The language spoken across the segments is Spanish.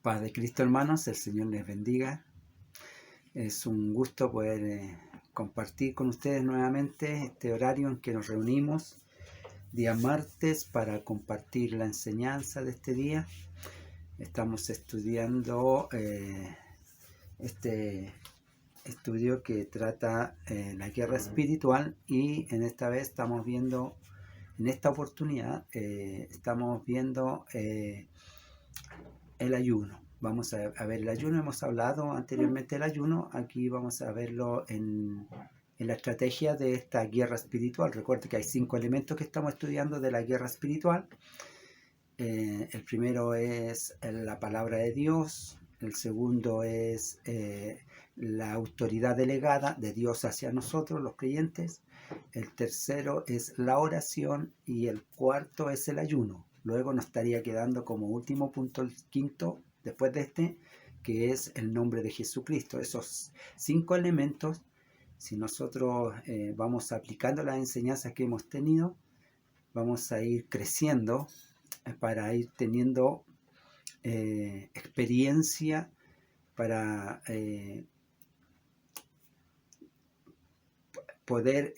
Paz de Cristo, hermanos, el Señor les bendiga. Es un gusto poder compartir con ustedes nuevamente este horario en que nos reunimos día martes para compartir la enseñanza de este día. Estamos estudiando este estudio que trata la guerra espiritual, y en esta vez estamos viendo, en esta oportunidad, estamos viendo el ayuno. Vamos a ver el ayuno. Hemos hablado anteriormente del ayuno. Aquí vamos a verlo en la estrategia de esta guerra espiritual. Recuerden que hay 5 elementos que estamos estudiando de la guerra espiritual. El primero es la palabra de Dios. El segundo es la autoridad delegada de Dios hacia nosotros, los creyentes. El tercero es la oración y el cuarto es el ayuno. Luego nos estaría quedando como último punto el quinto, después de este, que es el nombre de Jesucristo. Esos 5 elementos, si nosotros vamos aplicando las enseñanzas que hemos tenido, vamos a ir creciendo para ir teniendo experiencia para poder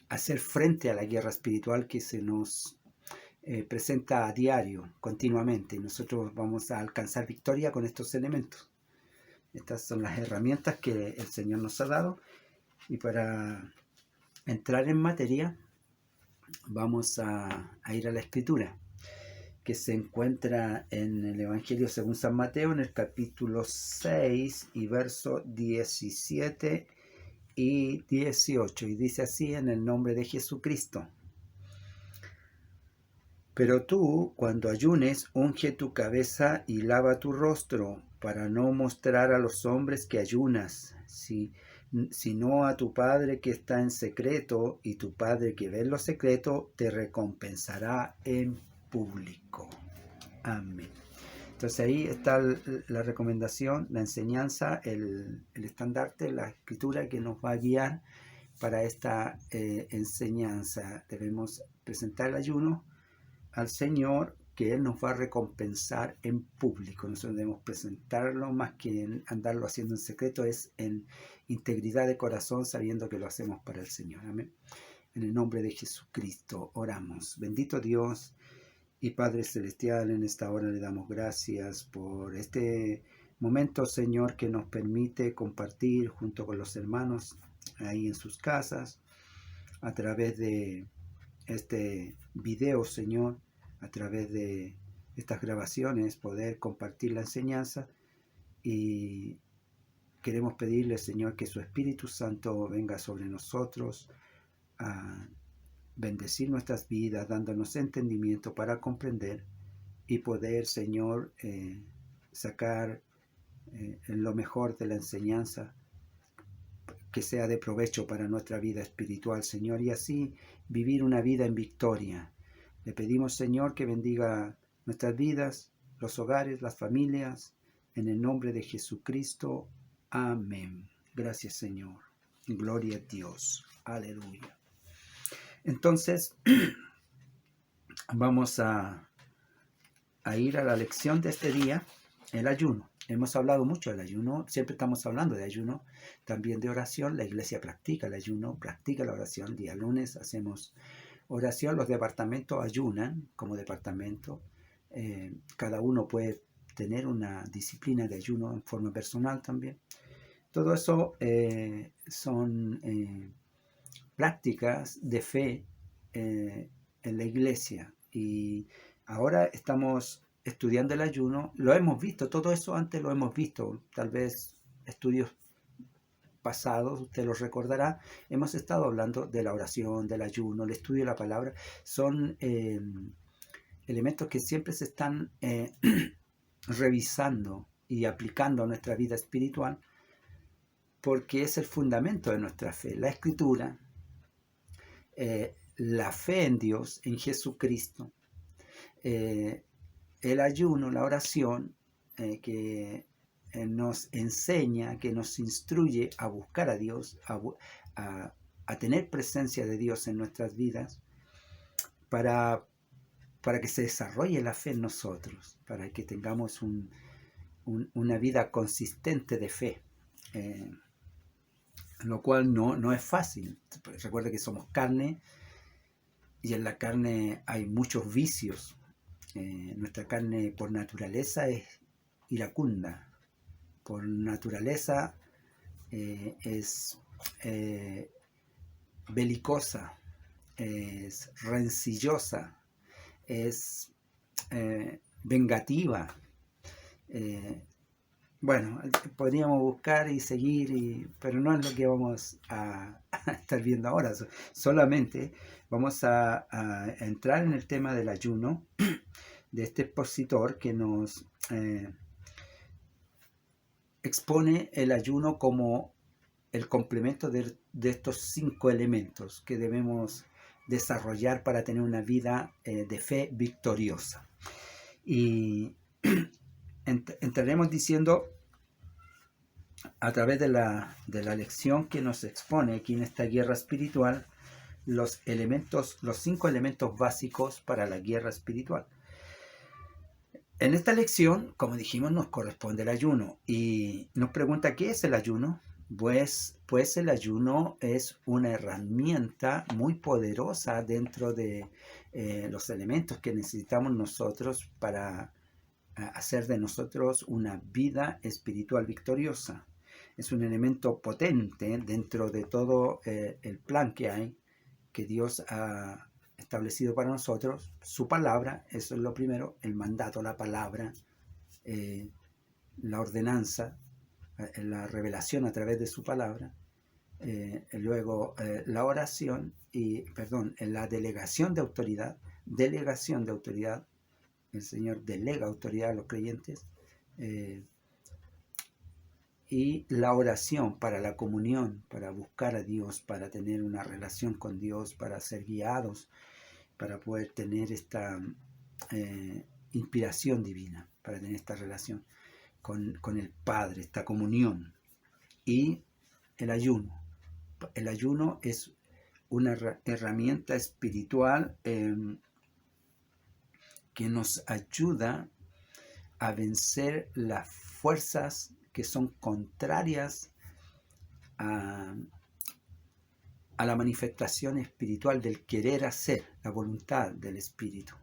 hacer frente a la guerra espiritual que se nos presenta a diario, continuamente. Y nosotros vamos a alcanzar victoria con estos elementos. Estas son las herramientas que el Señor nos ha dado. Y para entrar en materia, vamos a ir a la Escritura, que se encuentra en el Evangelio según San Mateo, en el capítulo 6 y verso 17 y 18, y dice así: en el nombre de Jesucristo. Pero tú, cuando ayunes, unge tu cabeza y lava tu rostro, para no mostrar a los hombres que ayunas, sino a tu Padre que está en secreto, y tu Padre que ve en lo secreto te recompensará en público. Amén. Entonces ahí está la recomendación, la enseñanza, el estandarte, la escritura que nos va a guiar para esta enseñanza. Debemos presentar el ayuno al Señor, que Él nos va a recompensar en público. Nosotros debemos presentarlo, más que en andarlo haciendo en secreto, es en integridad de corazón, sabiendo que lo hacemos para el Señor. Amén. En el nombre de Jesucristo oramos. Bendito Dios y Padre Celestial, en esta hora le damos gracias por este momento, Señor, que nos permite compartir junto con los hermanos ahí en sus casas, a través de este video, Señor, a través de estas grabaciones, poder compartir la enseñanza. Y queremos pedirle, Señor, que su Espíritu Santo venga sobre nosotros a bendecir nuestras vidas, dándonos entendimiento para comprender y poder, Señor, sacar lo mejor de la enseñanza, que sea de provecho para nuestra vida espiritual, Señor, y así vivir una vida en victoria. Le pedimos, Señor, que bendiga nuestras vidas, los hogares, las familias, en el nombre de Jesucristo. Amén. Gracias, Señor. Gloria a Dios. Aleluya. Entonces, vamos a ir a la lección de este día, el ayuno. Hemos hablado mucho del ayuno, siempre estamos hablando de ayuno, también de oración. La iglesia practica el ayuno, practica la oración. Día lunes hacemos oración, los departamentos ayunan como departamento. Cada uno puede tener una disciplina de ayuno en forma personal también. Todo eso son prácticas de fe en la iglesia. Y ahora estamos estudiando el ayuno. Lo hemos visto, todo eso antes lo hemos visto, tal vez estudios pasados, usted los recordará. Hemos estado hablando de la oración, del ayuno, el estudio de la palabra. Son elementos que siempre se están revisando y aplicando a nuestra vida espiritual, porque es el fundamento de nuestra fe. La escritura, la fe en Dios, en Jesucristo, el ayuno, la oración, que nos enseña, que nos instruye a buscar a Dios, a tener presencia de Dios en nuestras vidas, para para que se desarrolle la fe en nosotros, para que tengamos una vida consistente de fe, lo cual no es fácil. Recuerda que somos carne y en la carne hay muchos vicios. Nuestra carne por naturaleza es iracunda, por naturaleza es belicosa, es rencillosa, es vengativa. Bueno, podríamos buscar y seguir, pero no es lo que vamos a estar viendo ahora. Solamente vamos a entrar en el tema del ayuno de este expositor que nos expone el ayuno como el complemento de estos 5 elementos que debemos desarrollar para tener una vida de fe victoriosa. Y entraremos diciendo a través de la lección que nos expone aquí en esta guerra espiritual los 5 elementos básicos para la guerra espiritual. En esta lección, como dijimos, nos corresponde el ayuno y nos pregunta ¿qué es el ayuno? Pues el ayuno es una herramienta muy poderosa dentro de los elementos que necesitamos nosotros para hacer de nosotros una vida espiritual victoriosa. Es un elemento potente dentro de todo el plan que hay, que Dios ha establecido para nosotros. Su palabra, eso es lo primero, el mandato, la palabra, la ordenanza, la revelación a través de su palabra, luego la oración la delegación de autoridad, el Señor delega autoridad a los creyentes, y la oración para la comunión, para buscar a Dios, para tener una relación con Dios, para ser guiados, para poder tener esta inspiración divina, para tener esta relación con el Padre, esta comunión. Y el ayuno. El ayuno es una herramienta espiritual que nos ayuda a vencer las fuerzas que son contrarias a la manifestación espiritual del querer hacer, la voluntad del Espíritu.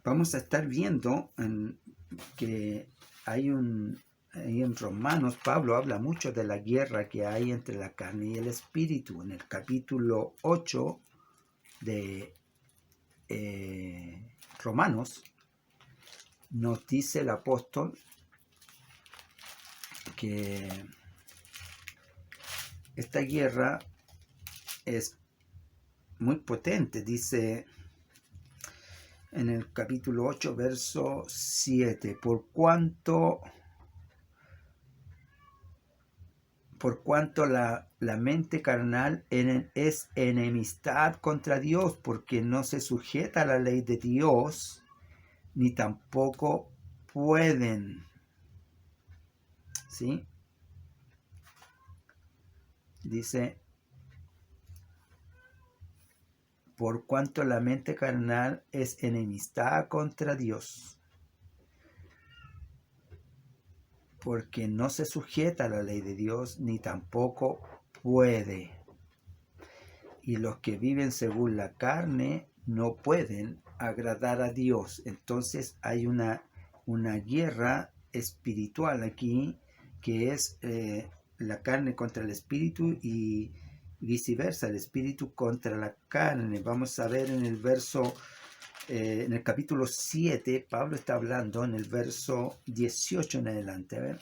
Vamos a estar viendo que hay en Romanos, Pablo habla mucho de la guerra que hay entre la carne y el espíritu. En el capítulo 8 de Romanos, nos dice el apóstol que esta guerra es muy potente. Dice en el capítulo 8, verso 7, por cuanto la mente carnal es enemistad contra Dios, porque no se sujeta a la ley de Dios, ni tampoco pueden. ¿Sí? Dice, por cuanto la mente carnal es enemistad contra Dios, porque no se sujeta a la ley de Dios, ni tampoco puede. Y los que viven según la carne no pueden agradar a Dios. Entonces hay una guerra espiritual aquí, que es la carne contra el espíritu y viceversa, el espíritu contra la carne. Vamos a ver en el verso, en el capítulo 7, Pablo está hablando en el verso 18 en adelante. A ver,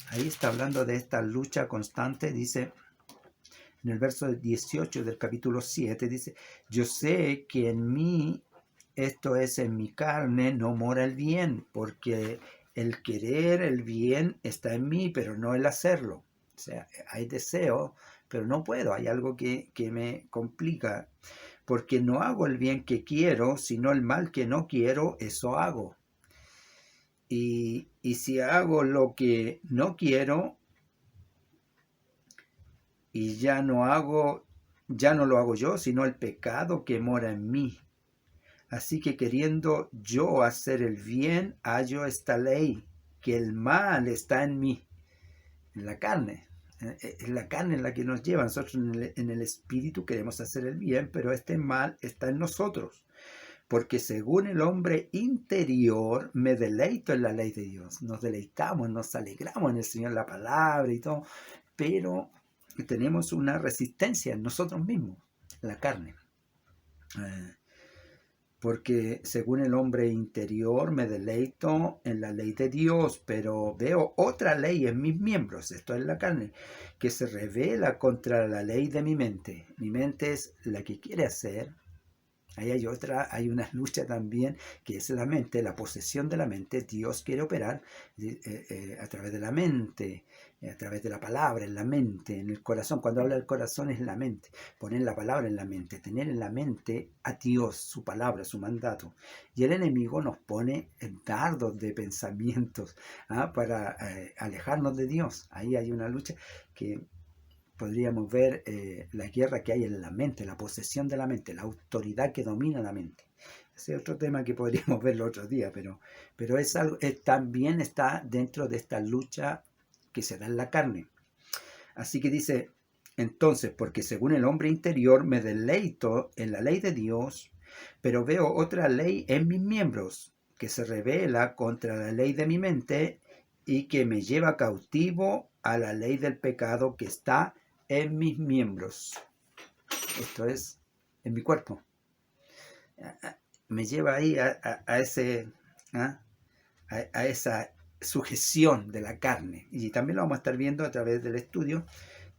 ahí está hablando de esta lucha constante. Dice, en el verso 18 del capítulo 7, dice, yo sé que en mí, esto es en mi carne, no mora el bien, porque el querer el bien está en mí, pero no el hacerlo. O sea, hay deseo, pero no puedo, hay algo que me complica, porque no hago el bien que quiero, sino el mal que no quiero, eso hago. Y si hago lo que no quiero, y ya no lo hago yo, sino el pecado que mora en mí. Así que queriendo yo hacer el bien, hallo esta ley, que el mal está en mí, en la carne. Es la carne en la que nos lleva. Nosotros en el espíritu queremos hacer el bien, pero este mal está en nosotros. Porque según el hombre interior me deleito en la ley de Dios. Nos deleitamos, nos alegramos en el Señor, la palabra y todo, pero tenemos una resistencia en nosotros mismos, la carne. Porque según el hombre interior me deleito en la ley de Dios, pero veo otra ley en mis miembros, esto es la carne, que se revela contra la ley de mi mente. Mi mente es la que quiere hacer. Ahí hay una lucha también, que es la mente, la posesión de la mente. Dios quiere operar a través de la mente, a través de la palabra, en la mente, en el corazón. Cuando habla del corazón es la mente, poner la palabra en la mente, tener en la mente a Dios, su palabra, su mandato. Y el enemigo nos pone dardos de pensamientos para alejarnos de Dios. Ahí hay una lucha que podríamos ver la guerra que hay en la mente, la posesión de la mente, la autoridad que domina la mente. Ese es otro tema que podríamos ver el otro día, pero es algo, también está dentro de esta lucha que se da en la carne. Así que dice, entonces, porque según el hombre interior me deleito en la ley de Dios, pero veo otra ley en mis miembros, que se revela contra la ley de mi mente y que me lleva cautivo a la ley del pecado que está en mis miembros. Esto es, en mi cuerpo. Me lleva ahí a esa sujeción de la carne. Y también lo vamos a estar viendo a través del estudio.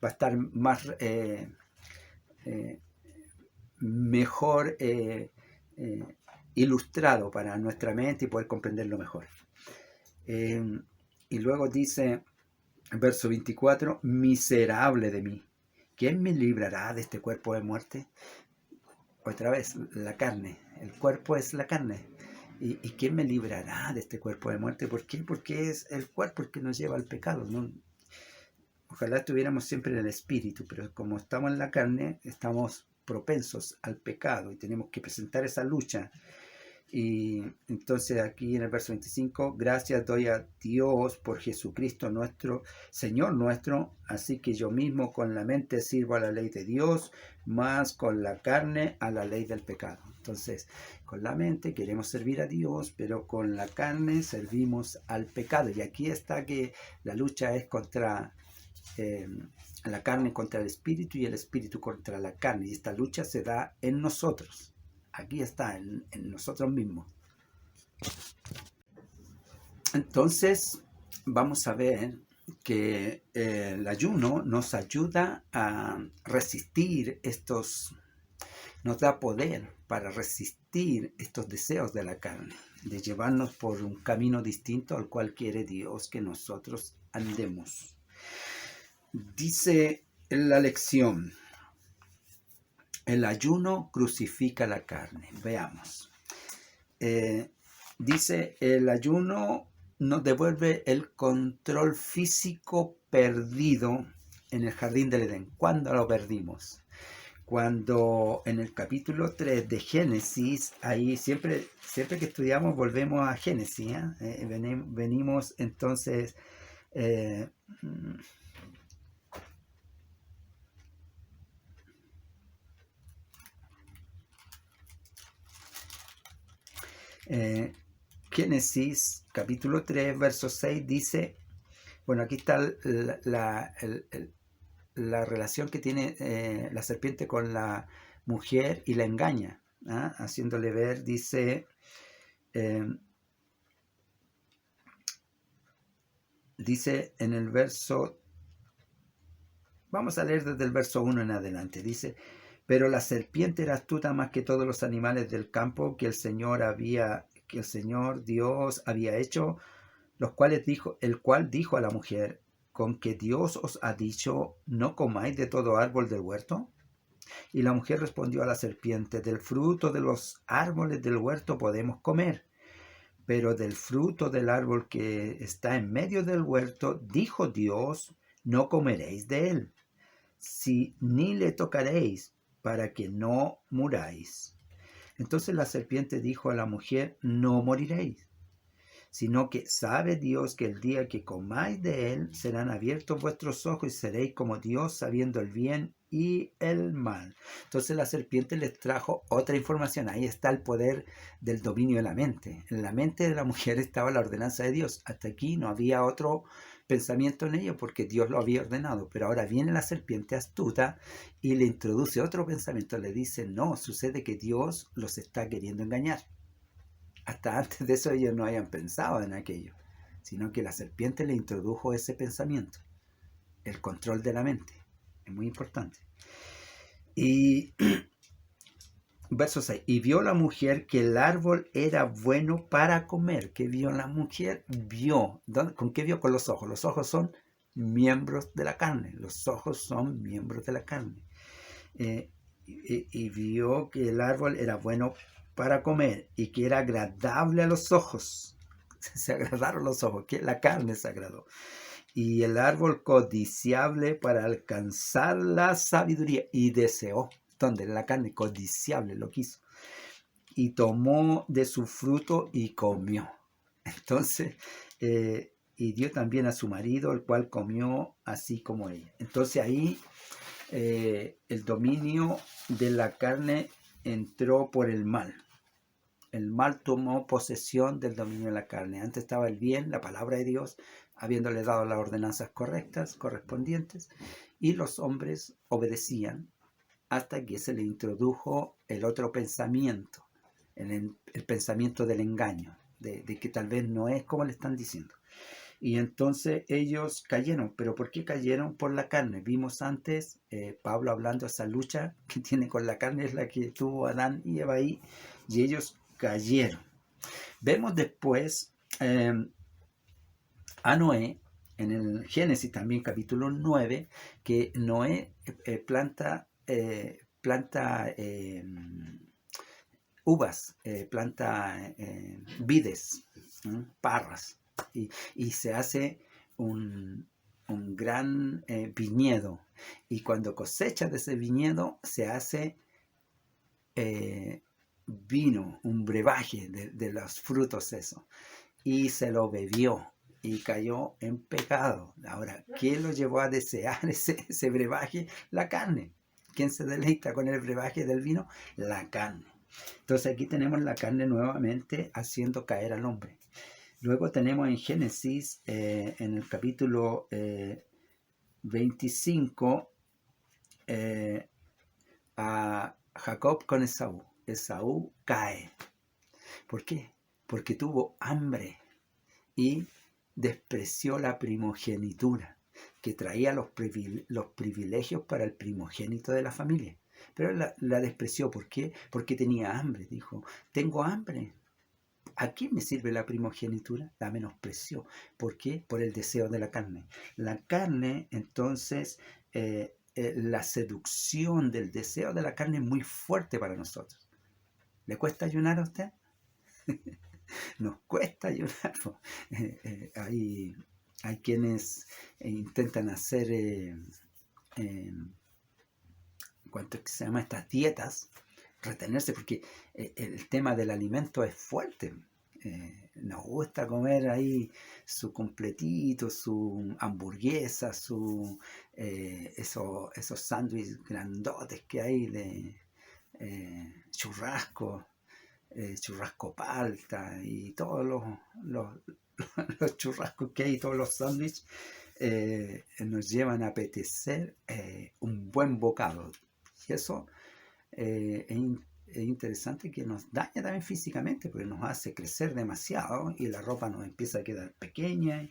Va a estar más mejor ilustrado para nuestra mente y poder comprenderlo mejor. Y luego dice, verso 24, miserable de mí, ¿quién me librará de este cuerpo de muerte? Otra vez, la carne, el cuerpo es la carne. ¿Y quién me librará de este cuerpo de muerte? ¿Por qué? Porque es el cuerpo el que nos lleva al pecado, ¿no? Ojalá estuviéramos siempre en el espíritu, pero como estamos en la carne, estamos propensos al pecado y tenemos que presentar esa lucha. Y entonces aquí en el verso 25, gracias doy a Dios por Jesucristo nuestro, Señor nuestro, así que yo mismo con la mente sirvo a la ley de Dios, más con la carne a la ley del pecado. Entonces, con la mente queremos servir a Dios, pero con la carne servimos al pecado. Y aquí está que la lucha es contra la carne contra el espíritu contra la carne. Y esta lucha se da en nosotros. Aquí está, en nosotros mismos. Entonces, vamos a ver que el ayuno nos ayuda a resistir nos da poder para resistir estos deseos de la carne, de llevarnos por un camino distinto al cual quiere Dios que nosotros andemos. Dice la lección, el ayuno crucifica la carne. Veamos. Dice, el ayuno nos devuelve el control físico perdido en el jardín del Edén. ¿Cuándo lo perdimos? Cuando en el capítulo 3 de Génesis, ahí siempre que estudiamos volvemos a Génesis, venimos entonces... Génesis capítulo 3 verso 6 dice, bueno, aquí está la relación que tiene la serpiente con la mujer y la engaña, haciéndole ver, dice, dice en el verso, vamos a leer desde el verso 1 en adelante, dice, pero la serpiente era astuta más que todos los animales del campo que el Señor Dios había hecho, el cual dijo a la mujer, ¿con que Dios os ha dicho, no comáis de todo árbol del huerto? Y la mujer respondió a la serpiente, del fruto de los árboles del huerto podemos comer, pero del fruto del árbol que está en medio del huerto, dijo Dios, no comeréis de él, ni le tocaréis, para que no muráis. Entonces la serpiente dijo a la mujer, no moriréis, sino que sabe Dios que el día que comáis de él serán abiertos vuestros ojos y seréis como Dios sabiendo el bien y el mal. Entonces la serpiente les trajo otra información. Ahí está el poder del dominio de la mente. En la mente de la mujer estaba la ordenanza de Dios. Hasta aquí no había otro pensamiento en ello porque Dios lo había ordenado. Pero ahora viene la serpiente astuta y le introduce otro pensamiento. Le dice, no, sucede que Dios los está queriendo engañar. Hasta antes de eso ellos no habían pensado en aquello, sino que la serpiente le introdujo ese pensamiento, el control de la mente. Es muy importante. Y verso 6. Y vio la mujer que el árbol era bueno para comer. ¿Qué vio la mujer? Vio. ¿Con qué vio? Con los ojos. Los ojos son miembros de la carne. Los ojos son miembros de la carne. Y vio que el árbol era bueno para comer y que era agradable a los ojos. Se agradaron los ojos, que la carne se agradó. Y el árbol codiciable para alcanzar la sabiduría. Y deseó, donde la carne codiciable lo quiso. Y tomó de su fruto y comió. Entonces, y dio también a su marido, el cual comió así como ella. Entonces ahí el dominio de la carne entró por el mal. El mal tomó posesión del dominio de la carne. Antes estaba el bien, la palabra de Dios, habiéndole dado las ordenanzas correctas, correspondientes, y los hombres obedecían hasta que se le introdujo el otro pensamiento, el pensamiento del engaño, de que tal vez no es como le están diciendo. Y entonces ellos cayeron. ¿Pero por qué cayeron? Por la carne. Vimos antes Pablo hablando de esa lucha que tiene con la carne, es la que tuvo Adán y Eva ahí, y ellos cayeron. Vemos después a Noé, en el Génesis también capítulo 9, que Noé planta uvas, planta vides, parras, y se hace un gran viñedo. Y cuando cosecha de ese viñedo se hace vino, un brebaje de los frutos eso. Y se lo bebió y cayó en pecado. Ahora, ¿qué lo llevó a desear ese brebaje? La carne. ¿Quién se deleita con el brebaje del vino? La carne. Entonces aquí tenemos la carne nuevamente haciendo caer al hombre. Luego tenemos en Génesis, en el capítulo 25, a Jacob con Esaú. Esaú cae. ¿Por qué? Porque tuvo hambre y despreció la primogenitura, que traía los privilegios para el primogénito de la familia. Pero la despreció. ¿Por qué? Porque tenía hambre. Dijo, tengo hambre. ¿A qué me sirve la primogenitura? La menospreció. ¿Por qué? Por el deseo de la carne. La carne, entonces, la seducción del deseo de la carne es muy fuerte para nosotros. ¿Le cuesta ayunar a usted? Nos cuesta ayunar. Hay quienes intentan hacer, ¿cuánto es que se llama? Estas dietas, retenerse, porque el tema del alimento es fuerte. Nos gusta comer ahí su completito, su hamburguesa, esos sándwiches grandotes que hay de churrasco, churrasco palta y todos los churrascos que hay, todos los sándwiches nos llevan a apetecer un buen bocado. Y eso es interesante, que nos daña también físicamente, porque nos hace crecer demasiado y la ropa nos empieza a quedar pequeña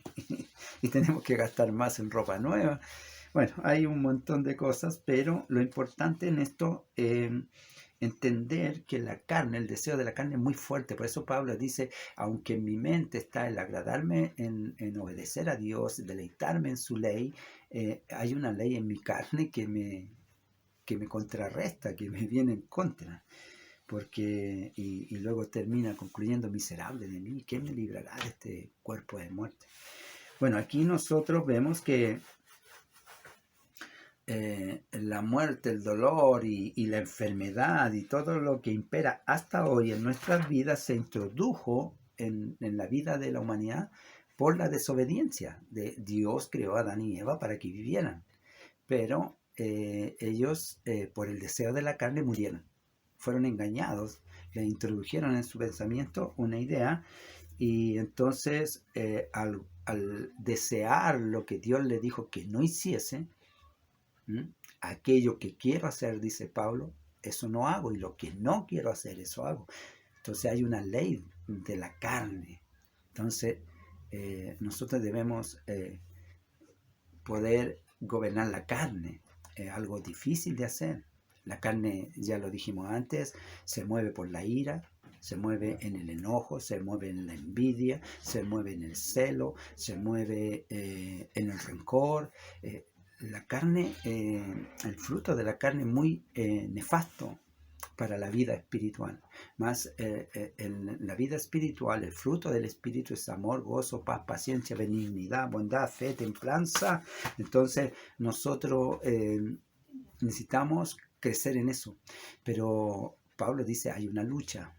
y tenemos que gastar más en ropa nueva. Bueno, hay un montón de cosas, pero lo importante en esto entender que la carne, el deseo de la carne es muy fuerte. Por eso Pablo dice, aunque en mi mente está el agradarme en obedecer a Dios, deleitarme en su ley, hay una ley en mi carne que me contrarresta, que me viene en contra. Porque, y luego termina concluyendo, miserable de mí, ¿quién me librará de este cuerpo de muerte? Bueno, aquí nosotros vemos que la muerte, el dolor y la enfermedad y todo lo que impera hasta hoy en nuestras vidas se introdujo en la vida de la humanidad por la desobediencia. Dios creó a Adán y Eva para que vivieran, pero ellos por el deseo de la carne murieron, fueron engañados, le introdujeron en su pensamiento una idea y entonces al desear lo que Dios le dijo que no hiciese, ¿Mm? Aquello que quiero hacer, dice Pablo, eso no hago, y lo que no quiero hacer, eso hago. Entonces hay una ley de la carne. Entonces nosotros debemos poder gobernar la carne. Es algo difícil de hacer. La carne, ya lo dijimos antes, se mueve por la ira, se mueve en el enojo, se mueve en la envidia, se mueve en el celo, se mueve en el rencor. La carne, el fruto de la carne es muy nefasto para la vida espiritual. Más en la vida espiritual, el fruto del espíritu es amor, gozo, paz, paciencia, benignidad, bondad, fe, templanza. Entonces nosotros necesitamos crecer en eso. Pero Pablo dice, hay una lucha.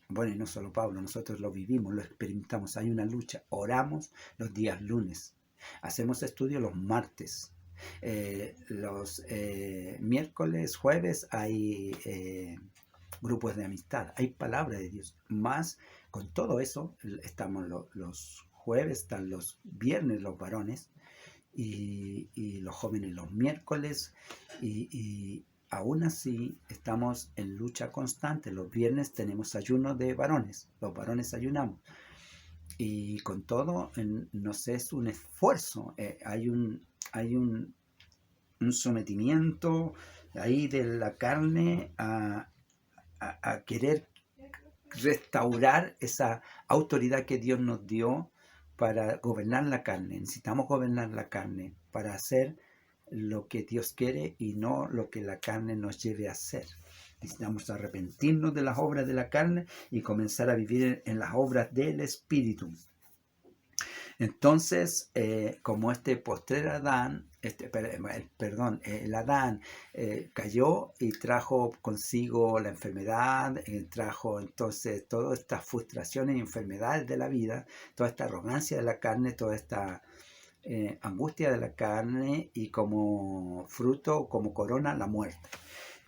Bueno, y no solo Pablo, nosotros lo vivimos, lo experimentamos. Hay una lucha. Oramos los días lunes. Hacemos estudio los martes. Los miércoles, jueves hay grupos de amistad, hay palabra de Dios. Más con todo eso, estamos los jueves, están los viernes los varones y los jóvenes los miércoles y aún así estamos en lucha constante. Los viernes tenemos ayuno de varones, los varones ayunamos. Y con todo, nos es un esfuerzo, hay un sometimiento ahí de la carne a querer restaurar esa autoridad que Dios nos dio para gobernar la carne. Necesitamos gobernar la carne para hacer lo que Dios quiere y no lo que la carne nos lleve a hacer. Necesitamos arrepentirnos de las obras de la carne y comenzar a vivir en las obras del Espíritu. Entonces, como este postrer Adán, el Adán cayó y trajo consigo la enfermedad, trajo entonces todas estas frustraciones y enfermedades de la vida, toda esta arrogancia de la carne, toda esta angustia de la carne y como fruto, como corona, la muerte.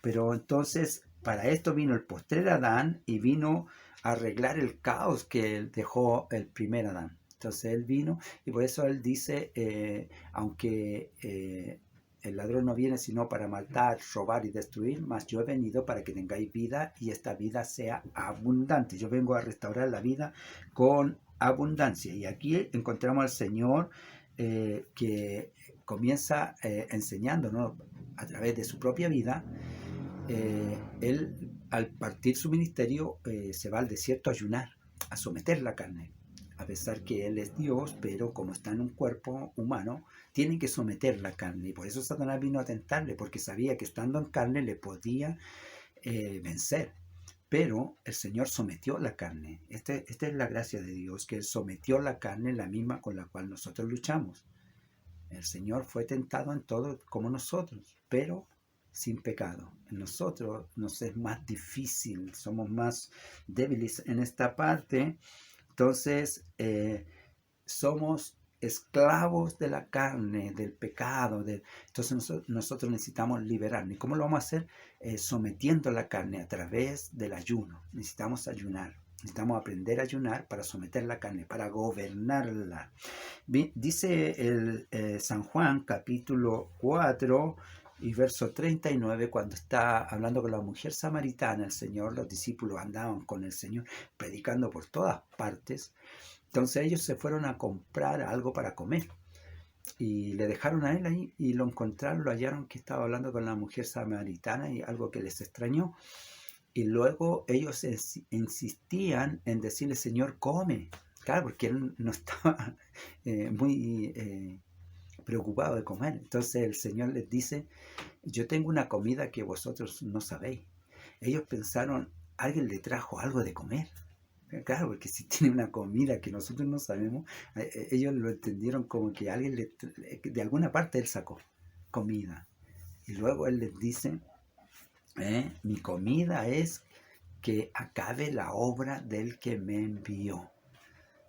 Pero entonces, para esto vino el postrer Adán y vino a arreglar el caos que dejó el primer Adán. Entonces él vino y por eso él dice, aunque el ladrón no viene sino para matar, robar y destruir, mas yo he venido para que tengáis vida y esta vida sea abundante. Yo vengo a restaurar la vida con abundancia. Y aquí encontramos al Señor que comienza enseñándonos a través de su propia vida. Él al partir su ministerio se va al desierto a ayunar, a someter la carne. A pesar que Él es Dios, pero como está en un cuerpo humano, tiene que someter la carne. Y por eso Satanás vino a tentarle, porque sabía que estando en carne le podía vencer. Pero el Señor sometió la carne. Esta es la gracia de Dios, que Él sometió la carne, la misma con la cual nosotros luchamos. El Señor fue tentado en todo como nosotros, pero sin pecado. En nosotros nos es más difícil, somos más débiles en esta parte. Entonces, somos esclavos de la carne, del pecado. Entonces nosotros necesitamos liberarnos. ¿Y cómo lo vamos a hacer? Sometiendo la carne a través del ayuno. Necesitamos ayunar. Necesitamos aprender a ayunar para someter la carne, para gobernarla. Dice el San Juan, capítulo 4 y verso 39, cuando está hablando con la mujer samaritana, el Señor, los discípulos andaban con el Señor predicando por todas partes. Entonces ellos se fueron a comprar algo para comer y le dejaron a él ahí y lo encontraron, lo hallaron que estaba hablando con la mujer samaritana y algo que les extrañó. Y luego ellos insistían en decirle, Señor, come. Claro, porque él no estaba muy preocupado de comer. Entonces el Señor les dice, yo tengo una comida que vosotros no sabéis. Ellos pensaron, alguien le trajo algo de comer. Claro, porque si tiene una comida que nosotros no sabemos, ellos lo entendieron como que alguien de alguna parte él sacó comida. Y luego Él les dice, mi comida es que acabe la obra del que me envió.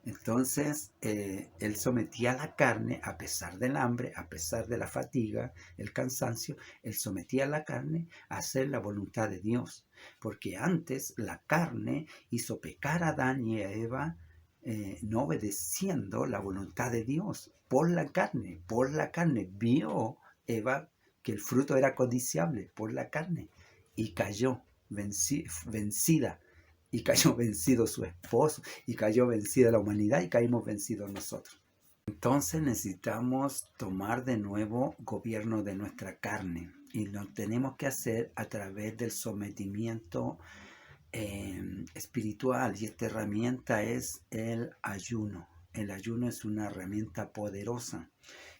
Entonces, Él sometía la carne, a pesar del hambre, a pesar de la fatiga, el cansancio, Él sometía la carne a hacer la voluntad de Dios. Porque antes la carne hizo pecar a Adán y a Eva, no obedeciendo la voluntad de Dios. Por la carne, vio Eva que el fruto era codiciable por la carne y cayó vencida. Y cayó vencido su esposo, y cayó vencida la humanidad, y caímos vencidos nosotros. Entonces necesitamos tomar de nuevo gobierno de nuestra carne, y lo tenemos que hacer a través del sometimiento espiritual, y esta herramienta es el ayuno. El ayuno es una herramienta poderosa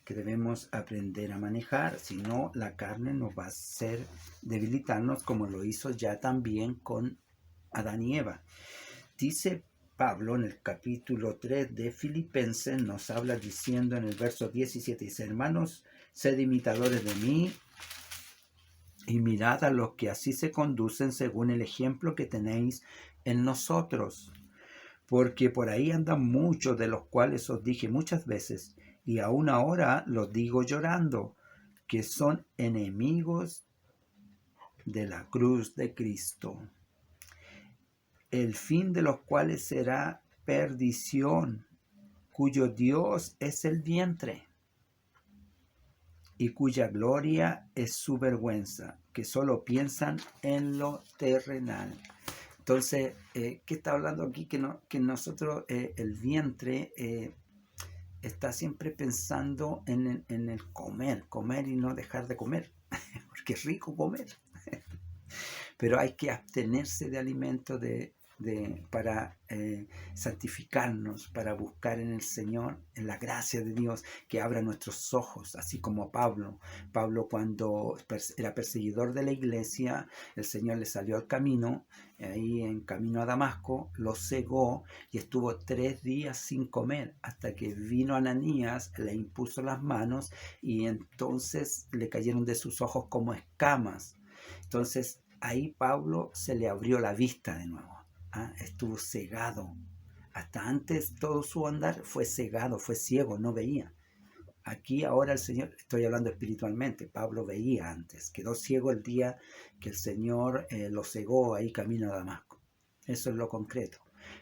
que debemos aprender a manejar, si no la carne nos va a hacer debilitarnos, como lo hizo ya también con Adán y Eva. Dice Pablo en el capítulo 3 de Filipenses, nos habla diciendo en el verso 17, dice, hermanos, sed imitadores de mí y mirad a los que así se conducen según el ejemplo que tenéis en nosotros. Porque por ahí andan muchos, de los cuales os dije muchas veces, y aún ahora los digo llorando, que son enemigos de la cruz de Cristo, el fin de los cuales será perdición, cuyo Dios es el vientre, y cuya gloria es su vergüenza, que solo piensan en lo terrenal. Entonces, ¿qué está hablando aquí? Que nosotros, el vientre, está siempre pensando en el comer y no dejar de comer, porque es rico comer. Pero hay que abstenerse de alimentos para santificarnos, para buscar en el Señor, en la gracia de Dios, que abra nuestros ojos, así como Pablo. Pablo, cuando era perseguidor de la iglesia, el Señor le salió al camino, ahí en camino a Damasco, lo cegó y estuvo 3 días sin comer, hasta que vino Ananías, le impuso las manos y entonces le cayeron de sus ojos como escamas. Entonces, ahí Pablo se le abrió la vista de nuevo. Estuvo cegado. Hasta antes todo su andar fue cegado, fue ciego, no veía. Aquí ahora el Señor, estoy hablando espiritualmente, Pablo veía antes, quedó ciego el día que el Señor lo cegó ahí camino a Damasco. Eso es lo concreto.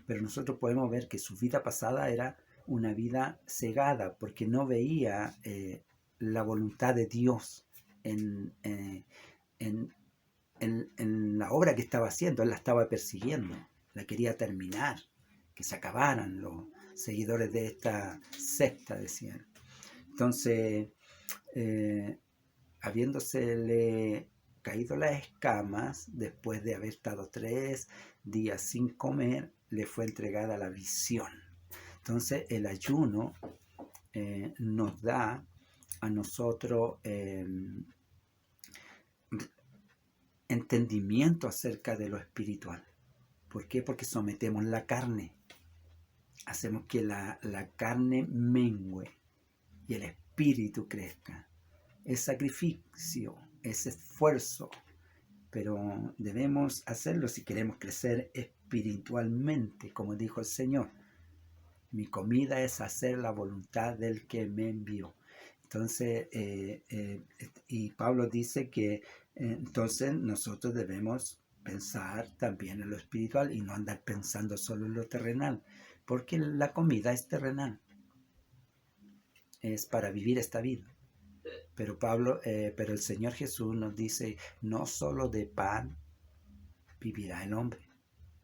Pero nosotros podemos ver que su vida pasada era una vida cegada, porque no veía la voluntad de Dios en la obra que estaba haciendo. Él la estaba persiguiendo, la quería terminar, que se acabaran los seguidores de esta secta, decían. Entonces, habiéndosele caído las escamas, después de haber estado 3 días sin comer, le fue entregada la visión. Entonces, el ayuno nos da a nosotros entendimiento acerca de lo espiritual. ¿Por qué? Porque sometemos la carne. Hacemos que la carne mengüe y el espíritu crezca. Es sacrificio, es esfuerzo, pero debemos hacerlo si queremos crecer espiritualmente, como dijo el Señor. Mi comida es hacer la voluntad del que me envió. Entonces, y Pablo dice que entonces nosotros debemos pensar también en lo espiritual y no andar pensando solo en lo terrenal, porque la comida es terrenal, es para vivir esta vida. Pero pero el Señor Jesús nos dice, no solo de pan vivirá el hombre,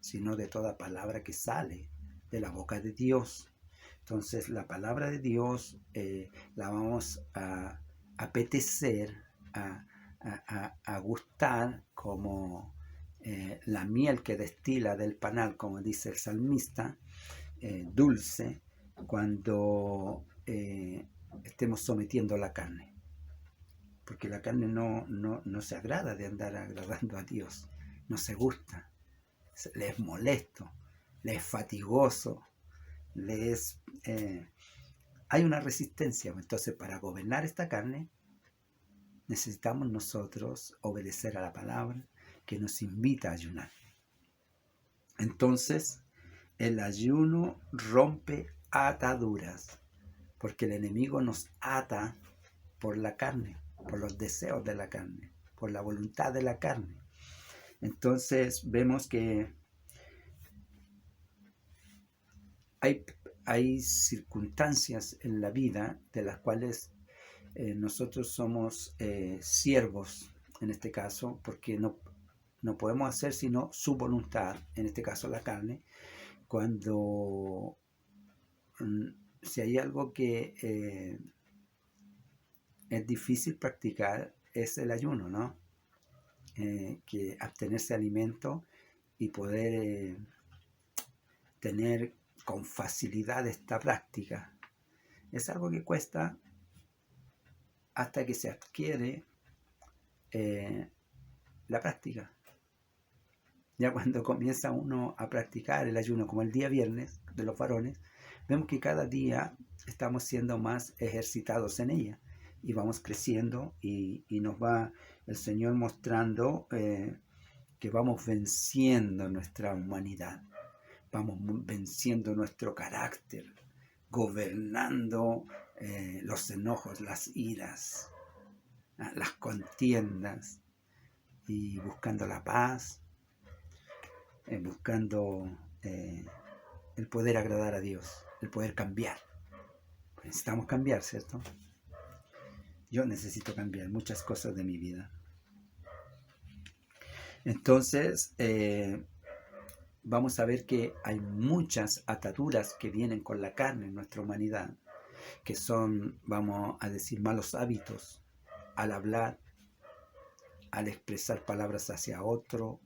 sino de toda palabra que sale de la boca de Dios. Entonces la palabra de Dios la vamos a apetecer, a gustar como la miel que destila del panal, como dice el salmista, dulce, cuando estemos sometiendo la carne. Porque la carne no se agrada de andar agradando a Dios, no se gusta, le es molesto, le es fatigoso, hay una resistencia. Entonces, para gobernar esta carne necesitamos nosotros obedecer a la palabra que nos invita a ayunar. Entonces, el ayuno rompe ataduras, porque el enemigo nos ata por la carne, por los deseos de la carne, por la voluntad de la carne. Entonces vemos que hay circunstancias en la vida de las cuales nosotros somos siervos, en este caso, porque no podemos hacer sino su voluntad, en este caso la carne, cuando si hay algo que es difícil practicar es el ayuno, ¿no? Que abstenerse de alimento y poder tener con facilidad esta práctica. Es algo que cuesta hasta que se adquiere la práctica. Ya cuando comienza uno a practicar el ayuno, como el día viernes de los varones, vemos que cada día estamos siendo más ejercitados en ella y vamos creciendo y nos va el Señor mostrando que vamos venciendo nuestra humanidad, vamos venciendo nuestro carácter, gobernando los enojos, las iras, las contiendas y buscando la paz, buscando el poder agradar a Dios, el poder cambiar. Necesitamos cambiar, ¿cierto? Yo necesito cambiar muchas cosas de mi vida. Entonces, vamos a ver que hay muchas ataduras que vienen con la carne en nuestra humanidad, que son, vamos a decir, malos hábitos al hablar, al expresar palabras hacia otro,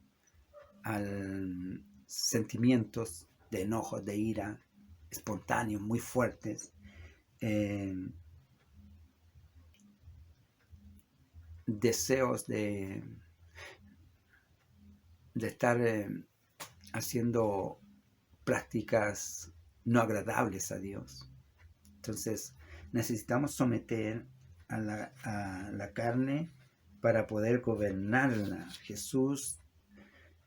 al sentimientos de enojo, de ira, espontáneos, muy fuertes, deseos de estar haciendo prácticas no agradables a Dios. Entonces necesitamos someter a la carne para poder gobernarla. Jesús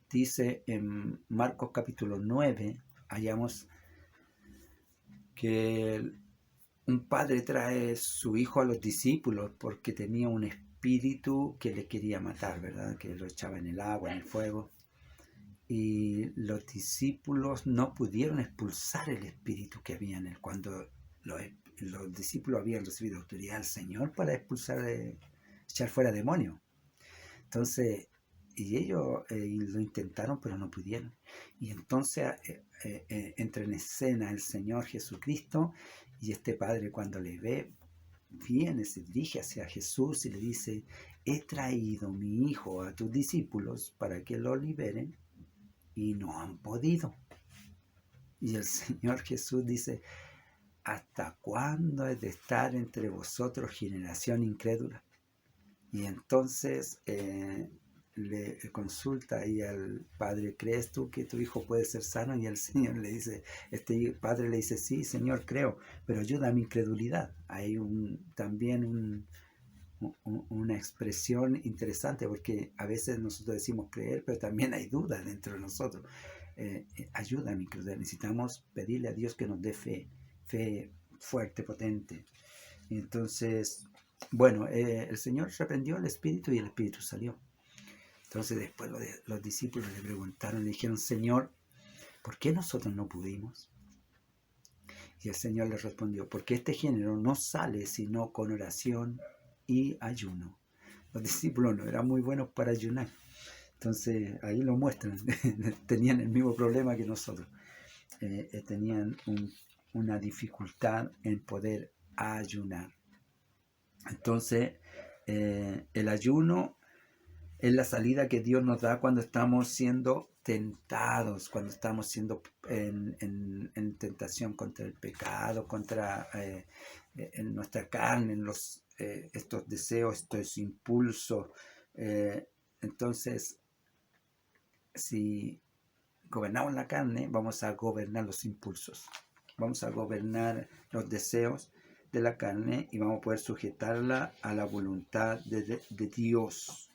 dice en Marcos capítulo 9, hallamos que un padre trae su hijo a los discípulos porque tenía un espíritu que le quería matar, ¿verdad? Que lo echaba en el agua, en el fuego. Y los discípulos no pudieron expulsar el espíritu que había en él. Cuando los discípulos habían recibido autoridad del Señor para expulsar, echar fuera demonios. Entonces, y ellos lo intentaron, pero no pudieron. Y entonces entra en escena el Señor Jesucristo, y este padre, cuando le ve, viene, se dirige hacia Jesús y le dice: he traído mi hijo a tus discípulos para que lo liberen y no han podido. Y el Señor Jesús dice: ¿hasta cuándo es de estar entre vosotros generación incrédula? Y entonces le consulta ahí al padre: ¿crees tú que tu hijo puede ser sano? Y el Señor le dice, este padre le dice: sí, Señor, creo, pero ayuda a mi incredulidad. Hay también una expresión interesante, porque a veces nosotros decimos creer, pero también hay dudas dentro de nosotros. Ayuda a mi incredulidad. Necesitamos pedirle a Dios que nos dé fe fuerte, potente. Y entonces, bueno, el Señor reprendió al espíritu y el espíritu salió. Entonces después los discípulos le preguntaron, le dijeron: Señor, ¿por qué nosotros no pudimos? Y el Señor les respondió: porque este género no sale sino con oración y ayuno. Los discípulos no eran muy buenos para ayunar. Entonces ahí lo muestran. Tenían el mismo problema que nosotros. Tenían una dificultad en poder ayunar. Entonces el ayuno es la salida que Dios nos da cuando estamos siendo tentados, cuando estamos siendo en tentación contra el pecado, contra en nuestra carne, en estos deseos, estos impulsos. Entonces, si gobernamos la carne, vamos a gobernar los impulsos, vamos a gobernar los deseos de la carne y vamos a poder sujetarla a la voluntad de Dios.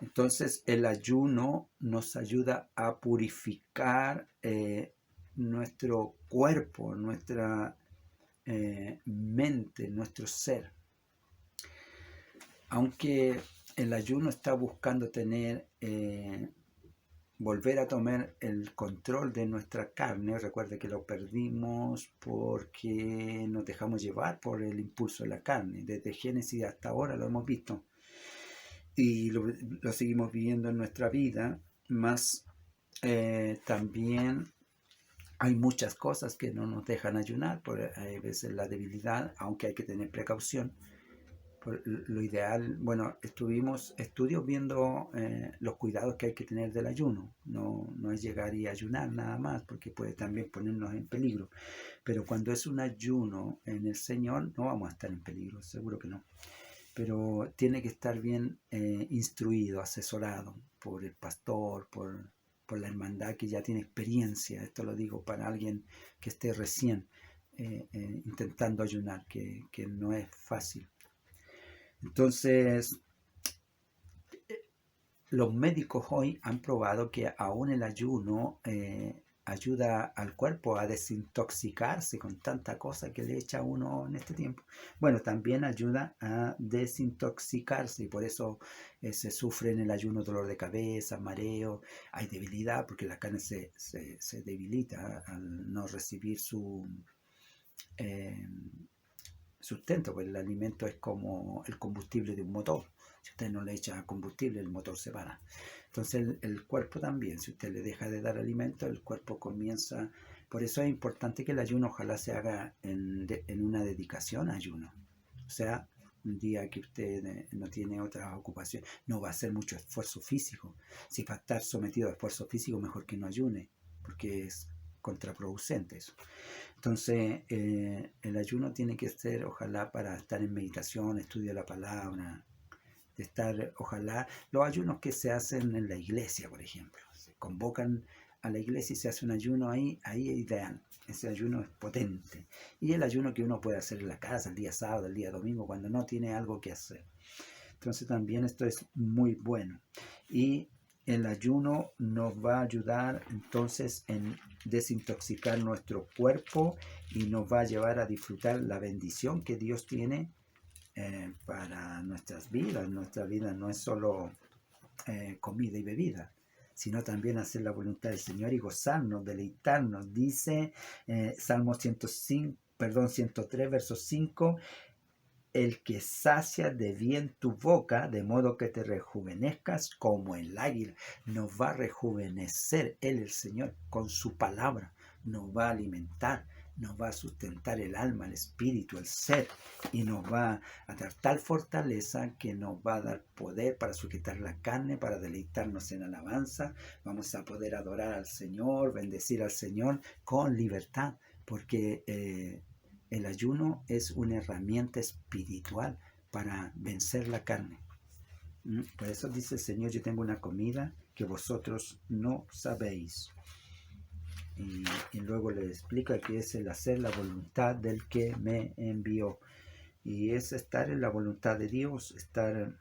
Entonces el ayuno nos ayuda a purificar nuestro cuerpo, nuestra mente, nuestro ser. Aunque el ayuno está buscando volver a tomar el control de nuestra carne, recuerde que lo perdimos porque nos dejamos llevar por el impulso de la carne. Desde Génesis hasta ahora lo hemos visto y lo seguimos viviendo en nuestra vida, más también hay muchas cosas que no nos dejan ayunar, hay veces la debilidad, aunque hay que tener precaución. Lo ideal, bueno, estuvimos estudios viendo los cuidados que hay que tener del ayuno. No es llegar y ayunar nada más, porque puede también ponernos en peligro. Pero cuando es un ayuno en el Señor, no vamos a estar en peligro, seguro que no. Pero tiene que estar bien instruido, asesorado por el pastor, por la hermandad que ya tiene experiencia. Esto lo digo para alguien que esté recién intentando ayunar, que no es fácil. Entonces, los médicos hoy han probado que aún el ayuno ayuda al cuerpo a desintoxicarse con tanta cosa que le echa uno en este tiempo. Bueno, también ayuda a desintoxicarse y por eso se sufre en el ayuno dolor de cabeza, mareo, hay debilidad porque la carne se debilita al no recibir su sustento, pues el alimento es como el combustible de un motor. Si usted no le echa combustible, el motor se para. Entonces el cuerpo también, si usted le deja de dar alimento, el cuerpo comienza. Por eso es importante que el ayuno ojalá se haga en una dedicación a ayuno. O sea, un día que usted no tiene otra ocupación, no va a hacer mucho esfuerzo físico. Si va a estar sometido a esfuerzo físico, mejor que no ayune, porque es contraproducente eso. Entonces, el ayuno tiene que ser, ojalá, para estar en meditación, estudio de la palabra, de estar, ojalá, los ayunos que se hacen en la iglesia, por ejemplo. Se convocan a la iglesia y se hace un ayuno ahí es ideal. Ese ayuno es potente. Y el ayuno que uno puede hacer en la casa, el día sábado, el día domingo, cuando no tiene algo que hacer. Entonces también esto es muy bueno. Y el ayuno nos va a ayudar entonces en desintoxicar nuestro cuerpo y nos va a llevar a disfrutar la bendición que Dios tiene para nuestras vidas. Nuestra vida no es solo comida y bebida, sino también hacer la voluntad del Señor y gozarnos, deleitarnos. Dice Salmo 103, verso 5, el que sacia de bien tu boca, de modo que te rejuvenezcas como el águila. Nos va a rejuvenecer Él, el Señor, con su palabra. Nos va a alimentar, nos va a sustentar el alma, el espíritu, el ser. Y nos va a dar tal fortaleza que nos va a dar poder para sujetar la carne, para deleitarnos en alabanza. Vamos a poder adorar al Señor, bendecir al Señor con libertad, porque el ayuno es una herramienta espiritual para vencer la carne. Por eso dice el Señor, yo tengo una comida que vosotros no sabéis. Y luego le explica que es el hacer la voluntad del que me envió. Y es estar en la voluntad de Dios, estar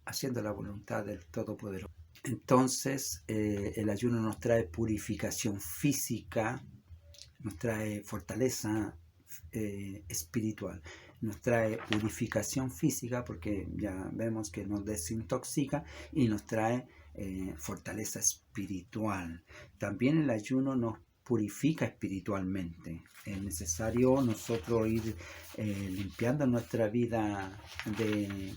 haciendo la voluntad del Todopoderoso. Entonces, el ayuno nos trae purificación física, nos trae fortaleza espiritual, nos trae purificación física porque ya vemos que nos desintoxica y nos trae fortaleza espiritual. También el ayuno nos purifica espiritualmente. Es necesario nosotros ir limpiando nuestra vida de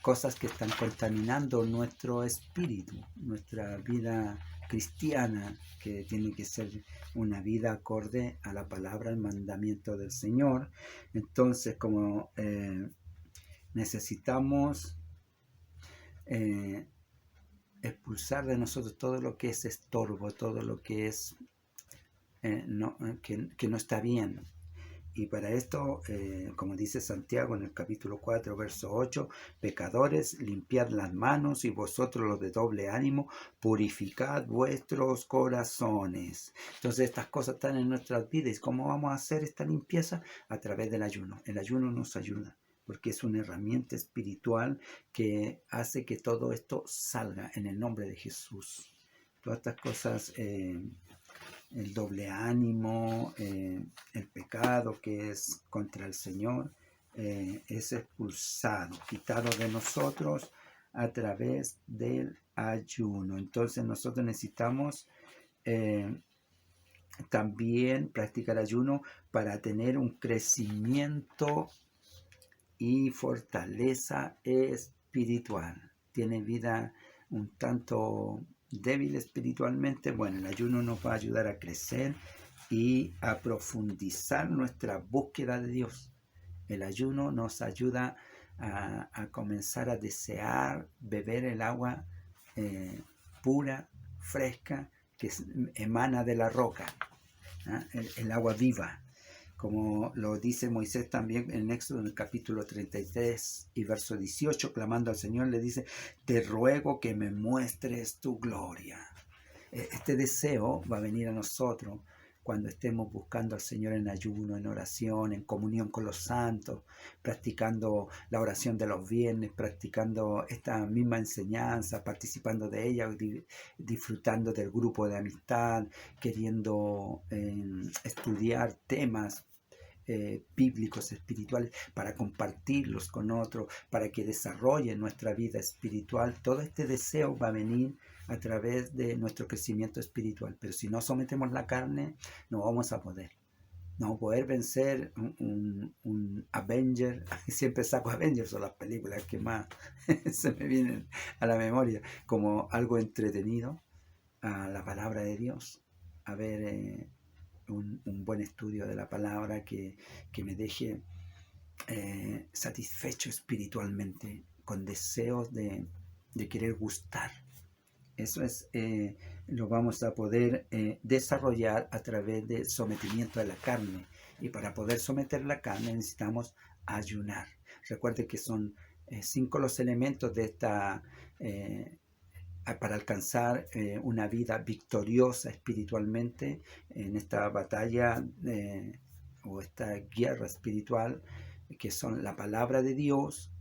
cosas que están contaminando nuestro espíritu, nuestra vida cristiana, que tiene que ser una vida acorde a la palabra, al mandamiento del Señor. Entonces, como necesitamos expulsar de nosotros todo lo que es estorbo, todo lo que es que no está bien. Y para esto, como dice Santiago en el capítulo 4, verso 8, pecadores, limpiad las manos, y vosotros los de doble ánimo, purificad vuestros corazones. Entonces estas cosas están en nuestras vidas. ¿Y cómo vamos a hacer esta limpieza? A través del ayuno. El ayuno nos ayuda, porque es una herramienta espiritual que hace que todo esto salga en el nombre de Jesús. Todas estas cosas, el doble ánimo, el pecado que es contra el Señor, es expulsado, quitado de nosotros a través del ayuno. Entonces nosotros necesitamos también practicar ayuno para tener un crecimiento y fortaleza espiritual. Tiene vida un tanto débil espiritualmente. Bueno, el ayuno nos va a ayudar a crecer y a profundizar nuestra búsqueda de Dios. El ayuno nos ayuda a comenzar a desear beber el agua pura, fresca, que emana de la roca, ¿eh? El agua viva, como lo dice Moisés también en Éxodo, en el capítulo 33 y verso 18, clamando al Señor, le dice: te ruego que me muestres tu gloria. Este deseo va a venir a nosotros cuando estemos buscando al Señor en ayuno, en oración, en comunión con los santos, practicando la oración de los viernes, practicando esta misma enseñanza, participando de ella, disfrutando del grupo de amistad, queriendo estudiar temas bíblicos, espirituales, para compartirlos con otros, para que desarrollen nuestra vida espiritual. Todo este deseo va a venir a través de nuestro crecimiento espiritual. Pero si no sometemos la carne, no vamos a poder. No vamos a poder vencer un Avenger. Siempre saco Avengers, son las películas que más se me vienen a la memoria, como algo entretenido a la palabra de Dios, a ver un buen estudio de la palabra que me deje satisfecho espiritualmente, con deseos de querer gustar. Eso es, lo vamos a poder desarrollar a través del sometimiento de la carne. Y para poder someter la carne necesitamos ayunar. Recuerde que son 5 los elementos de esta para alcanzar una vida victoriosa espiritualmente en esta batalla o esta guerra espiritual, que son la palabra de Dios,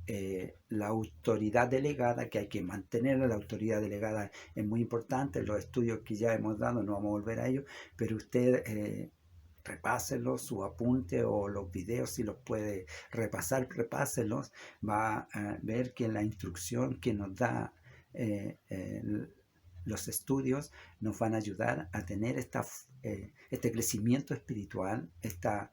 la autoridad delegada, que hay que mantenerla. La autoridad delegada es muy importante. Los estudios que ya hemos dado, no vamos a volver a ellos, pero usted repásenlos, su apunte o los videos, si los puede repasar, repásenlos. Va a ver que la instrucción que nos da los estudios nos van a ayudar a tener este crecimiento espiritual, esta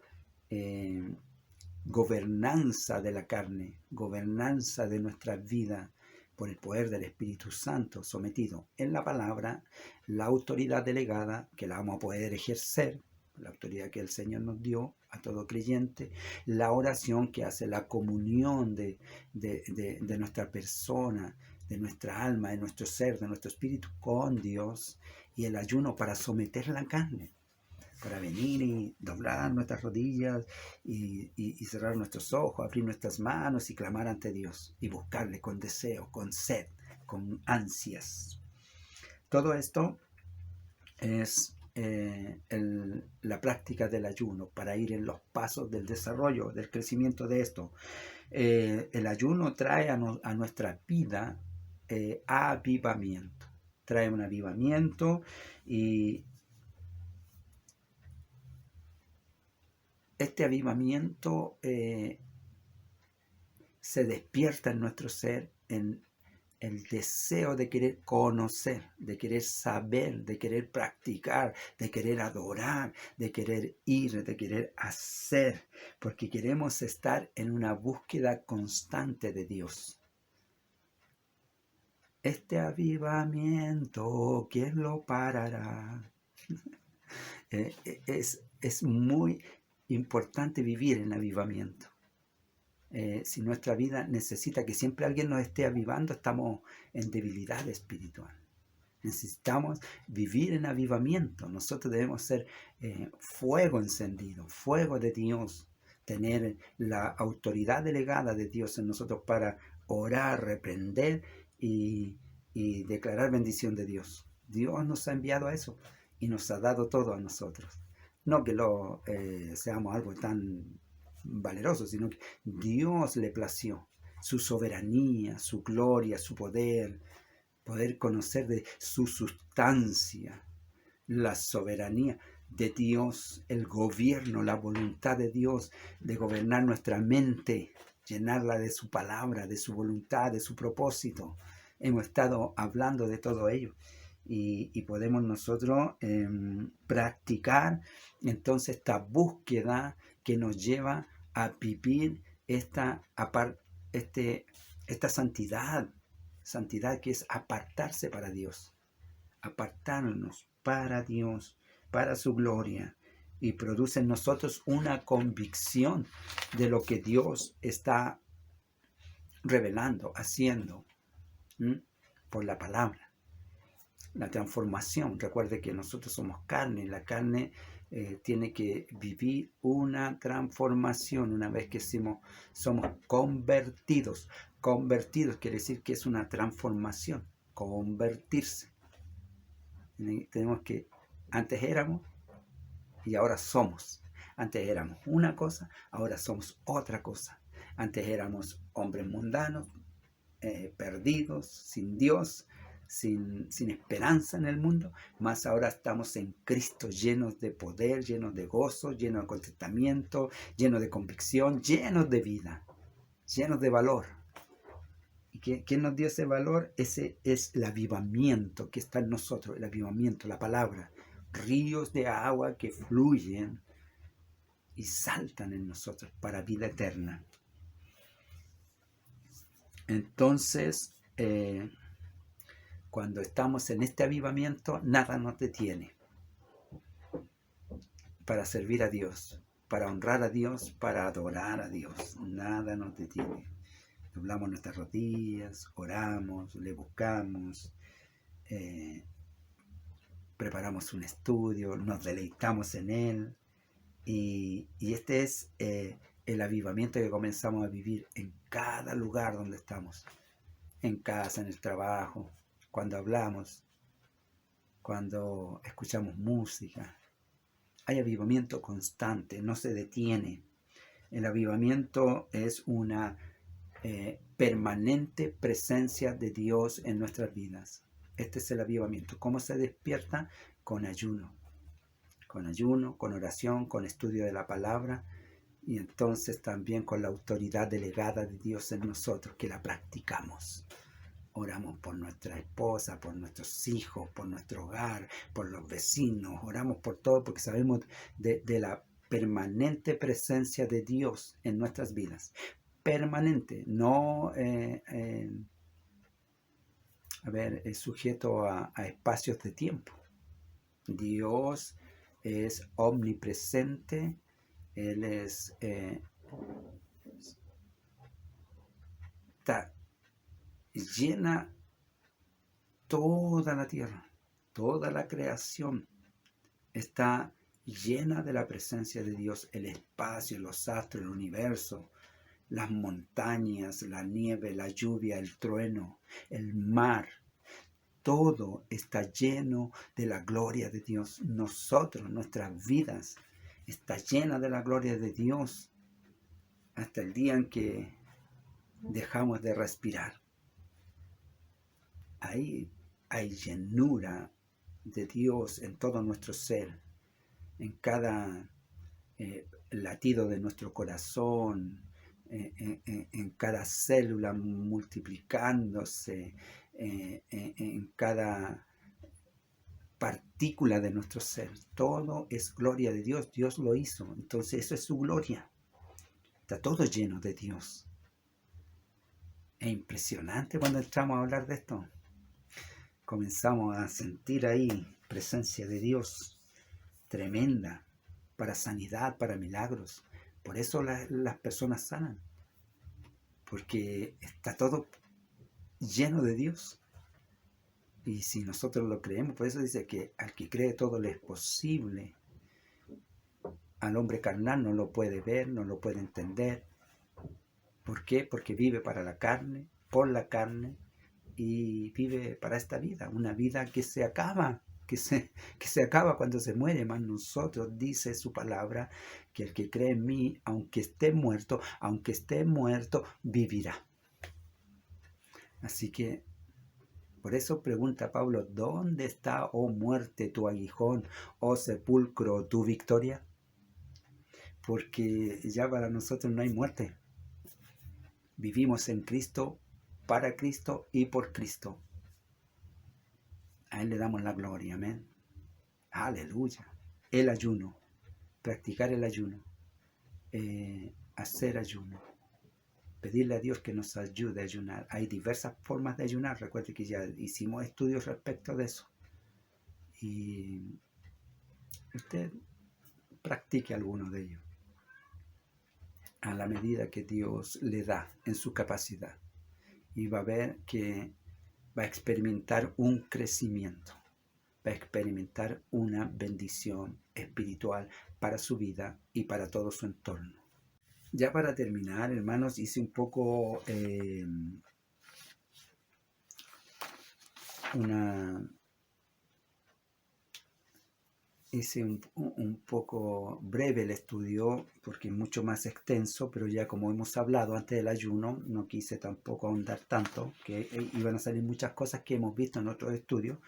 gobernanza de la carne, gobernanza de nuestra vida por el poder del Espíritu Santo, sometido en la palabra, la autoridad delegada, que la vamos a poder ejercer, la autoridad que el Señor nos dio a todo creyente, la oración, que hace la comunión de nuestra persona, de nuestra alma, de nuestro ser, de nuestro espíritu con Dios, y el ayuno para someter la carne, para venir y doblar nuestras rodillas y cerrar nuestros ojos, abrir nuestras manos y clamar ante Dios y buscarle con deseo, con sed, con ansias. Todo esto es la práctica del ayuno para ir en los pasos del desarrollo, del crecimiento de esto. El ayuno trae a nuestra vida avivamiento, trae un avivamiento, y este avivamiento se despierta en nuestro ser, en el deseo de querer conocer, de querer saber, de querer practicar, de querer adorar, de querer ir, de querer hacer, porque queremos estar en una búsqueda constante de Dios. Este avivamiento, ¿quién lo parará? Es muy importante vivir en avivamiento. Si nuestra vida necesita que siempre alguien nos esté avivando, estamos en debilidad espiritual. Necesitamos vivir en avivamiento. Nosotros debemos ser fuego encendido, fuego de Dios, tener la autoridad delegada de Dios en nosotros para orar, reprender y declarar bendición de Dios. Dios nos ha enviado a eso y nos ha dado todo a nosotros. No que lo seamos algo tan valeroso, sino que Dios le plació su soberanía, su gloria, su poder, poder conocer de su sustancia, la soberanía de Dios, el gobierno, la voluntad de Dios de gobernar nuestra mente, llenarla de su palabra, de su voluntad, de su propósito. Hemos estado hablando de todo ello y podemos nosotros practicar entonces esta búsqueda que nos lleva a vivir esta santidad que es apartarse para Dios, apartarnos para Dios, para su gloria, y produce en nosotros una convicción de lo que Dios está revelando, haciendo, por la palabra. La transformación, recuerde que nosotros somos carne, y la carne tiene que vivir una transformación una vez que somos convertidos. Convertidos quiere decir que es una transformación, convertirse. Tenemos que, antes éramos y ahora somos. Antes éramos una cosa, ahora somos otra cosa. Antes éramos hombres mundanos, perdidos, sin Dios, sin esperanza en el mundo, más ahora estamos en Cristo, llenos de poder, llenos de gozo, llenos de contentamiento, llenos de convicción, llenos de vida, llenos de valor. ¿Y quién nos dio ese valor? Ese es el avivamiento que está en nosotros, el avivamiento, la palabra, ríos de agua que fluyen y saltan en nosotros para vida eterna. Entonces, cuando estamos en este avivamiento, nada nos detiene para servir a Dios, para honrar a Dios, para adorar a Dios. Nada nos detiene. Doblamos nuestras rodillas, oramos, le buscamos, preparamos un estudio, nos deleitamos en él. Y este es el avivamiento que comenzamos a vivir en cada lugar donde estamos. En casa, en el trabajo, cuando hablamos, cuando escuchamos música. Hay avivamiento constante, no se detiene. El avivamiento es una permanente presencia de Dios en nuestras vidas. Este es el avivamiento. ¿Cómo se despierta? Con ayuno, con oración, con estudio de la palabra y entonces también con la autoridad delegada de Dios en nosotros, que la practicamos. Oramos por nuestra esposa, por nuestros hijos, por nuestro hogar, por los vecinos. Oramos por todo porque sabemos de la permanente presencia de Dios en nuestras vidas. Permanente, no es sujeto a espacios de tiempo. Dios es omnipresente, Él llena toda la tierra, toda la creación está llena de la presencia de Dios, el espacio, los astros, el universo, las montañas, la nieve, la lluvia, el trueno, el mar. Todo está lleno de la gloria de Dios. Nosotros, nuestras vidas, está llena de la gloria de Dios hasta el día en que dejamos de respirar. Ahí hay llenura de Dios en todo nuestro ser, en cada latido de nuestro corazón, en cada célula multiplicándose, en cada partícula de nuestro ser. Todo es gloria de Dios. Dios lo hizo. Entonces eso es su gloria. Está todo lleno de Dios. Es impresionante cuando entramos a hablar de esto. Comenzamos a sentir ahí presencia de Dios tremenda para sanidad, para milagros. Por eso las personas sanan. Porque está todo lleno de Dios. Y si nosotros lo creemos, por eso dice que al que cree todo le es posible. al hombre carnal no lo puede ver, no lo puede entender. ¿Por qué? Porque vive para la carne, por la carne, y vive para esta vida, una vida que se acaba, que se acaba cuando se muere. Más nosotros, dice su palabra, que el que cree en mí, aunque esté muerto, vivirá. Así que, por eso pregunta Pablo, ¿dónde está, oh muerte, tu aguijón, oh sepulcro, tu victoria? Porque ya para nosotros no hay muerte. Vivimos en Cristo, para Cristo y por Cristo. A Él le damos la gloria, amén. Aleluya. El ayuno, practicar el ayuno, hacer ayuno, pedirle a Dios que nos ayude a ayunar. Hay diversas formas de ayunar, recuerde que ya hicimos estudios respecto de eso. Y usted practique alguno de ellos a la medida que Dios le da en su capacidad. Y va a ver que va a experimentar un crecimiento, va a experimentar una bendición espiritual para su vida y para todo su entorno. Ya para terminar, hermanos, hice un poco un poco breve el estudio, porque es mucho más extenso, pero ya como hemos hablado antes del ayuno, no quise tampoco ahondar tanto, que iban a salir muchas cosas que hemos visto en otros estudios,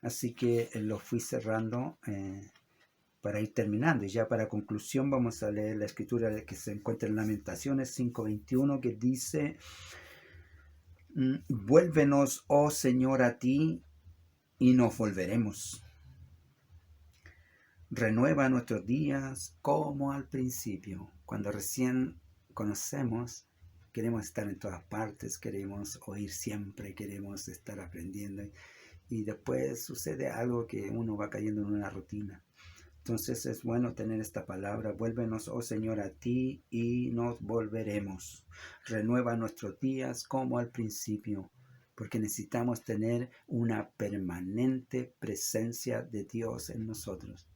así que los fui cerrando para ir terminando. Y ya para conclusión vamos a leer la escritura que se encuentra en Lamentaciones 5:21, que dice: vuélvenos, oh Señor, a ti, y nos volveremos. Renueva nuestros días como al principio. Cuando recién conocemos, queremos estar en todas partes, queremos oír siempre, queremos estar aprendiendo. Y después sucede algo que uno va cayendo en una rutina. Entonces es bueno tener esta palabra: vuélvenos, oh Señor, a ti, y nos volveremos. Renueva nuestros días como al principio, porque necesitamos tener una permanente presencia de Dios en nosotros.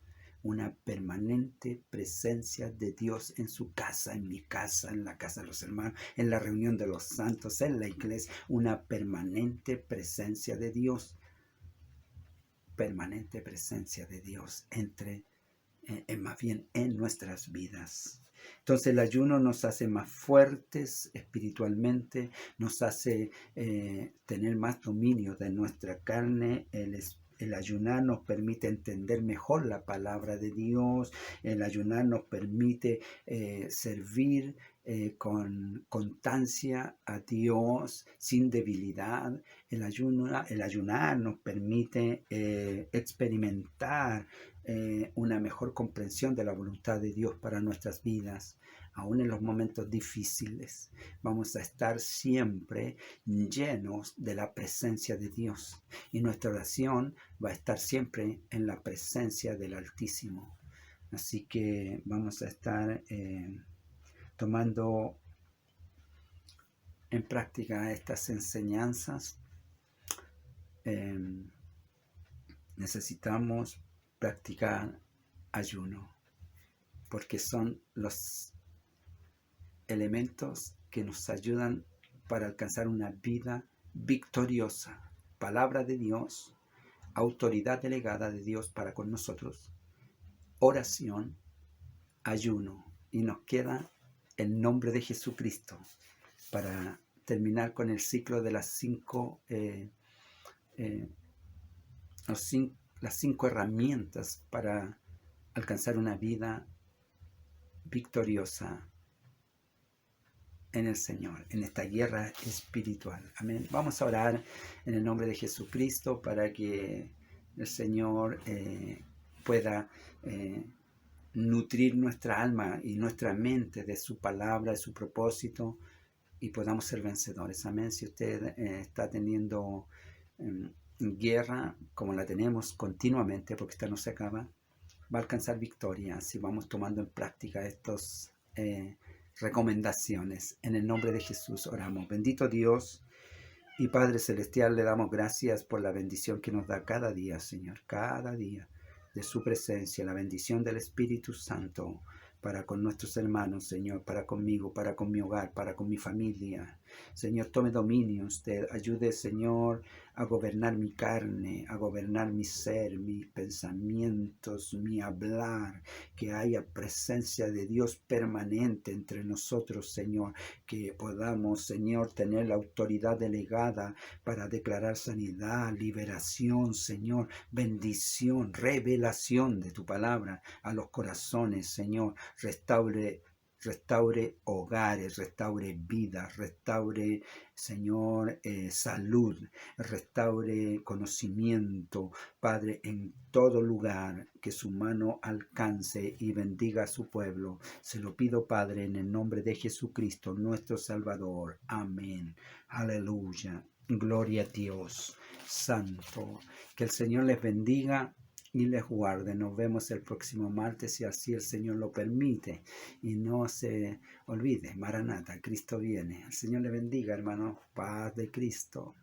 Una permanente presencia de Dios en su casa, en mi casa, en la casa de los hermanos, en la reunión de los santos, en la iglesia. Una permanente presencia de Dios. Permanente presencia de Dios más bien en nuestras vidas. Entonces el ayuno nos hace más fuertes espiritualmente, nos hace tener más dominio de nuestra carne. El ayunar nos permite entender mejor la palabra de Dios. El ayunar nos permite servir con constancia a Dios sin debilidad. El ayunar nos permite experimentar una mejor comprensión de la voluntad de Dios para nuestras vidas. Aún en los momentos difíciles, vamos a estar siempre llenos de la presencia de Dios, y nuestra oración va a estar siempre en la presencia del Altísimo. Así que vamos a estar tomando en práctica estas enseñanzas. Necesitamos practicar ayuno, porque son los elementos que nos ayudan para alcanzar una vida victoriosa. Palabra de Dios, autoridad delegada de Dios para con nosotros, oración, ayuno, y nos queda el nombre de Jesucristo para terminar con el ciclo de las cinco herramientas para alcanzar una vida victoriosa en el Señor, en esta guerra espiritual. Amén. Vamos a orar en el nombre de Jesucristo para que el Señor pueda nutrir nuestra alma y nuestra mente de su palabra, de su propósito, y podamos ser vencedores. Amén. Si usted está teniendo guerra, como la tenemos continuamente, porque esta no se acaba, va a alcanzar victoria si vamos tomando en práctica estas recomendaciones. En el nombre de Jesús oramos. Bendito Dios y Padre Celestial, le damos gracias por la bendición que nos da cada día, Señor, cada día, de su presencia, la bendición del Espíritu Santo para con nuestros hermanos, Señor, para conmigo, para con mi hogar, para con mi familia. Señor, tome dominio usted. Ayude, Señor, a gobernar mi carne, a gobernar mi ser, mis pensamientos, mi hablar. Que haya presencia de Dios permanente entre nosotros, Señor. Que podamos, Señor, tener la autoridad delegada para declarar sanidad, liberación, Señor, bendición, revelación de tu palabra a los corazones, Señor. Restaure hogares, restaure vidas, restaure, Señor, salud, restaure conocimiento, Padre, en todo lugar, que su mano alcance y bendiga a su pueblo. Se lo pido, Padre, en el nombre de Jesucristo, nuestro Salvador. Amén. Aleluya. Gloria a Dios Santo. Que el Señor les bendiga y les guarde. Nos vemos el próximo martes, si así el Señor lo permite. Y no se olvide, Maranata, Cristo viene. El Señor le bendiga, hermano. Paz de Cristo.